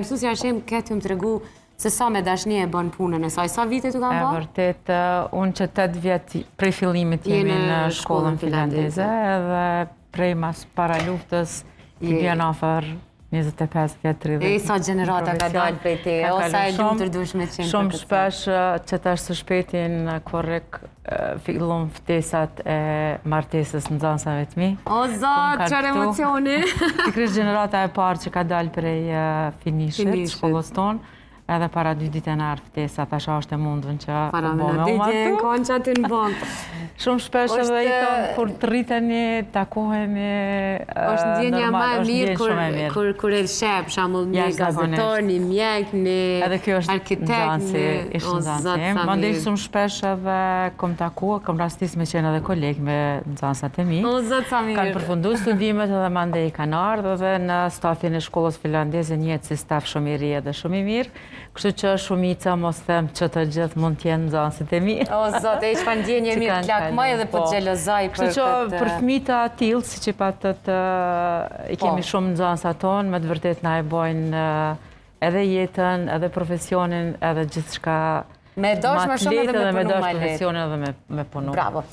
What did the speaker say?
Mësusja Shem këtë më të regu se sa me dashni e bën punën e saj. Sa vite të kam bërë? Vërtet, unë që 8 vjetë prej fillimit jemi në shkollën finlandeze edhe prej mas para luftës ki bjen afer 25 vjetë 30. E sa gjenerata ka dalë prej te, o sa e lumë tërdush me qenë. Shumë shpesh që tash së shpetin korrek fillon ftesat e martesës në nxënësave të mi. O zot, çfarë emocioni! Pikërisht gjenerata e parë që ka dalë prej finishit, shkollës tonë, edhe para 2 ditë në arë ftesa, tasha është e mundën që para me në ditje në konë që aty në bankë. Shumë shpesh edhe i tonë, kur të rriteni, takoheni, është ndjenja ma e mirë kur e shep, shamull një gazetor, një mjek, një arkitek, ishtë nxënësi. Ma ndihë shumë shpesh edhe kom takuar, kom rastis me qenë edhe kolegë me nxënësat e mi. O, zëtë sa mirë. Kanë përfundu studimet edhe ma ndihë kanë ardhë edhe në stafin e shkollës finlandeze njëtë si staf shumë i ri edhe shumë i mirë. Kështu që shumica mos them që të gjithë mund t'jenë nxënësit e mi. O, zote, e që fa ndjenje mirë të lakmaj edhe po të gjelozaj për këtë... Kështu që për fëmita atilë, si që patët i kemi shumë nxënësa tonë, me të vërtet na e bojnë edhe jetën, edhe profesionin, edhe gjithë shka me dosh më shumë edhe me punu profesionin edhe me punu. Bravo.